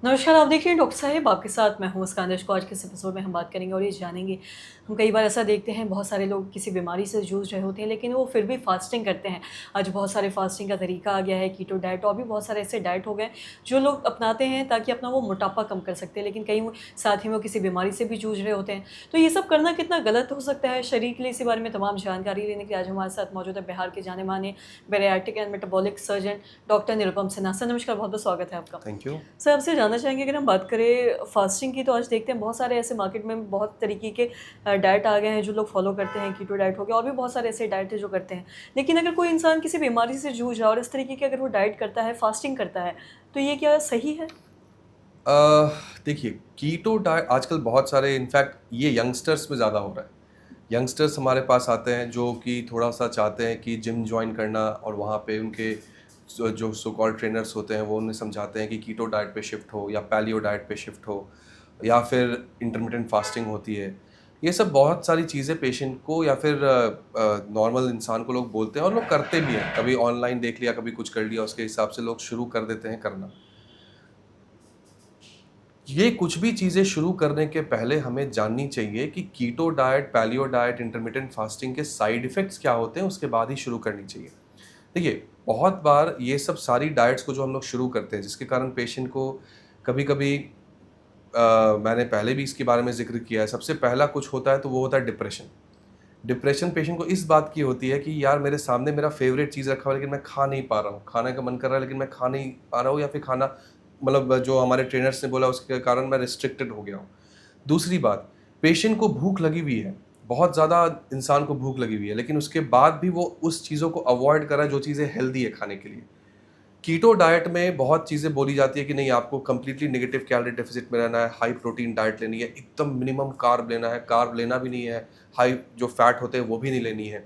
नमस्कार, आप देख रहे हैं डॉक्टर साहिब, आपके साथ मैं हूँ मुस्कान। को आज के इस एपिसोड में हम बात करेंगे और ये जानेंगे, हम कई बार ऐसा देखते हैं बहुत सारे लोग किसी बीमारी से जूझ रहे होते हैं लेकिन वो फिर भी फास्टिंग करते हैं। आज बहुत सारे फास्टिंग का तरीका आ गया है, कीटो डाइट, और भी बहुत सारे ऐसे डाइट हो गए जो लोग अपनाते हैं ताकि अपना वो मोटापा कम कर सकते हैं, लेकिन कई साथ ही में वो किसी बीमारी से भी जूझ रहे होते हैं। तो ये सब करना कितना गलत हो सकता है शरीर के लिए, इसी बारे में तमाम जानकारी लेने के लिए आज हमारे साथ मौजूद है बिहार के जाने माने bariatric and metabolic surgeon doctor Nirupam Sinha. Sir नमस्कार, बहुत बहुत स्वागत है आपका। Thank you. सर आपसे जानना चाहेंगे, अगर हम बात करें फास्टिंग की, तो आज देखते हैं बहुत सारे ऐसे मार्केट में बहुत तरीके के डाइट आ गए हैं जो लोग फॉलो करते हैं। कीटो डाइट हो गया और भी बहुत सारे ऐसे डाइट है जो करते हैं। लेकिन अगर कोई इंसान किसी बीमारी से जूझ रहा है और इस तरीके की अगर वो डाइट करता है, फास्टिंग करता है, तो ये क्या सही है? अ, देखिए, कीटो डाइट आजकल बहुत सारे, इनफैक्ट ये यंगस्टर्स में ज़्यादा हो रहा है। यंगस्टर्स हमारे पास आते हैं जो कि थोड़ा-सा चाहते हैं कि जिम जॉइन करना, और वहाँ पे उनके जो सो कॉल्ड ट्रेनर्स होते हैं वो उन्हें समझाते हैं कि कीटो डाइट पे शिफ्ट हो या पैलियो डाइट पे शिफ्ट हो, या फिर इंटरमिटेंट फास्टिंग होती है। ये सब बहुत सारी चीज़ें पेशेंट को या फिर नॉर्मल इंसान को लोग बोलते हैं, और लोग करते भी हैं। कभी ऑनलाइन देख लिया, कभी कुछ कर लिया, उसके हिसाब से लोग शुरू कर देते हैं करना। ये कुछ भी चीज़ें शुरू करने के पहले हमें जाननी चाहिए कि keto diet, paleo diet, intermittent fasting के साइड इफ़ेक्ट्स क्या होते हैं, उसके बाद ही शुरू करनी चाहिए। देखिए, बहुत बार ये सब सारी डाइट्स को जो हम लोग शुरू करते हैं, जिसके कारण पेशेंट को कभी-कभी मैंने पहले भी इसके बारे में ज़िक्र किया है, सबसे पहला कुछ होता है तो वो होता है डिप्रेशन। डिप्रेशन पेशेंट को इस बात की होती है कि यार मेरे सामने मेरा फ़ेवरेट चीज़ रखा हुआ है लेकिन मैं खा नहीं पा रहा हूँ। खाने का मन कर रहा है लेकिन मैं खा नहीं पा रहा हूँ, या फिर खाना मतलब जो हमारे ट्रेनर्स ने बोला उसके कारण मैं रिस्ट्रिक्टेड हो गया हूँ। दूसरी बात, पेशेंट को भूख लगी हुई है, बहुत ज़्यादा इंसान को भूख लगी हुई है, लेकिन उसके बाद भी वो उस चीज़ों को अवॉइड कर रहा है जो चीज़ें हेल्दी है खाने के लिए। कीटो डाइट में बहुत चीज़ें बोली जाती है कि नहीं, आपको कंप्लीटली नेगेटिव कैलोरी डेफिसिट में रहना है, हाई प्रोटीन डाइट लेनी है, एकदम मिनिमम कार्ब लेना है, कार्ब लेना भी नहीं है, हाई जो फैट होते हैं वो भी नहीं लेनी है।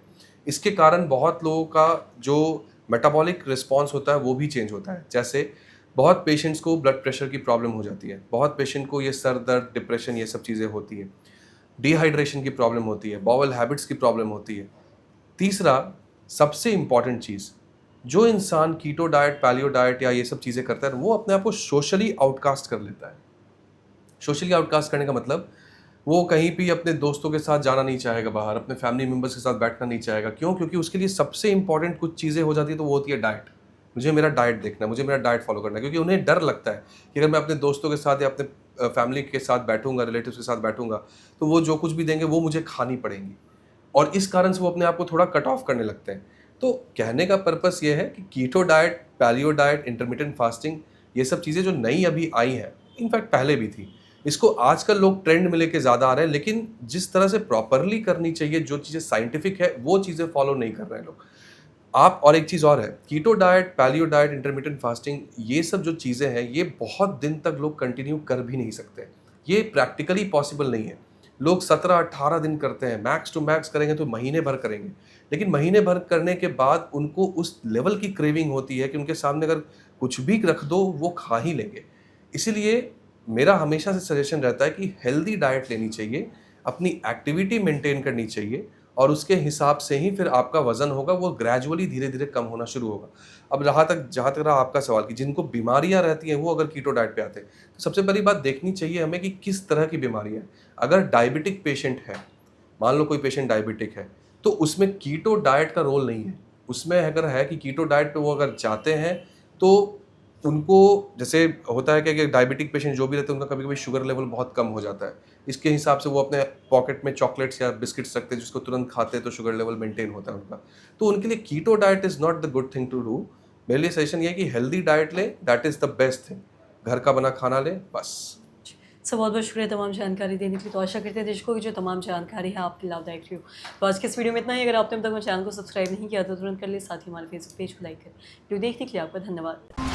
इसके कारण बहुत लोगों का जो मेटाबॉलिक रिस्पॉन्स होता है वो भी चेंज होता है। जैसे बहुत पेशेंट्स को ब्लड प्रेशर की प्रॉब्लम हो जाती है, बहुत पेशेंट को ये सर दर्द, डिप्रेशन, ये सब चीज़ें होती है, डिहाइड्रेशन की प्रॉब्लम होती है, बॉवल हैबिट्स की प्रॉब्लम होती है। तीसरा, सबसे इम्पॉर्टेंट चीज़, जो इंसान कीटो डाइट, पैलियो डाइट या ये सब चीज़ें करता है, वो अपने आप को सोशली आउटकास्ट कर लेता है। सोशली आउटकास्ट करने का मतलब, वो कहीं भी अपने दोस्तों के साथ जाना नहीं चाहेगा बाहर, अपने फैमिली मेंबर्स के साथ बैठना नहीं चाहेगा। क्यों? क्योंकि उसके लिए सबसे इम्पोर्टेंट कुछ चीज़ें हो जाती है, तो वो होती है डाइट। मुझे मेरा डाइट देखना है, मुझे मेरा डाइट फ़ॉलो करना है, क्योंकि उन्हें डर लगता है कि अगर मैं अपने दोस्तों के साथ या अपने फैमिली के साथ बैठूँगा, रिलेटिव्स के साथ बैठूँगा, तो वो जो कुछ भी देंगे वो मुझे खानी पड़ेंगी। और इस कारण से वो अपने आप को थोड़ा कट ऑफ करने लगते हैं। तो कहने का पर्पस ये है कि keto diet, paleo diet, intermittent fasting, ये सब चीज़ें जो नई अभी आई हैं, इनफैक्ट पहले भी थी। इसको आजकल लोग ट्रेंड में लेके ज़्यादा आ रहे हैं, लेकिन जिस तरह से प्रॉपरली करनी चाहिए, जो चीज़ें साइंटिफिक है, वो चीज़ें फॉलो नहीं कर रहे हैं लोग। आप, और एक चीज़ और है, keto diet, paleo diet, intermittent fasting, ये सब जो चीज़ें हैं, ये बहुत दिन तक लोग कंटिन्यू कर भी नहीं सकते। ये प्रैक्टिकली पॉसिबल नहीं है। लोग 17-18 दिन करते हैं, मैक्स टू मैक्स करेंगे तो महीने भर करेंगे। लेकिन महीने भर करने के बाद उनको उस लेवल की क्रेविंग होती है कि उनके सामने अगर कुछ भी रख दो, वो खा ही लेंगे। इसीलिए मेरा हमेशा से सजेशन रहता है कि हेल्दी डाइट लेनी चाहिए, अपनी एक्टिविटी मेंटेन करनी चाहिए, और उसके हिसाब से ही फिर आपका वज़न होगा, वो ग्रेजुअली धीरे-धीरे कम होना शुरू होगा। अब जहाँ तक रहा आपका सवाल कि जिनको बीमारियाँ रहती हैं, वो अगर कीटो डाइट पे आते हैं, तो सबसे पहली बात देखनी चाहिए हमें कि किस तरह की बीमारी है। अगर डायबिटिक पेशेंट है, मान लो कोई पेशेंट डायबिटिक है, तो उसमें कीटो डाइट का रोल नहीं है। उसमें अगर है कि कीटो डाइट पे वो अगर जाते हैं, तो उनको, जैसे होता है कि डायबिटिक पेशेंट जो भी रहते हैं, उनका कभी-कभी शुगर लेवल बहुत कम हो जाता है। इसके हिसाब से वो अपने पॉकेट में चॉकलेट्स या बिस्किट्स रखते हैं, जिसको तुरंत खाते हैं तो शुगर लेवल मेंटेन होता है उनका। तो उनके लिए keto diet is not the good thing to do. मेरे लिए सजेशन ये है कि हेल्दी डाइट लें, that is the best thing. घर का बना खाना लें, बस। सर बहुत बहुत शुक्रिया तमाम जानकारी देने के लिए। तो आशा करते हैं दर्शकों की जो तमाम जानकारी है आपके लाभदायक रही हो। तो आज के इस वीडियो में इतना ही। अगर आपने अब तक मेरे चैनल को सब्सक्राइब नहीं किया तो तुरंत कर ले, साथ ही हमारे फेसबुक पेज को लाइक करें। वीडियो देखने के लिए आपका धन्यवाद।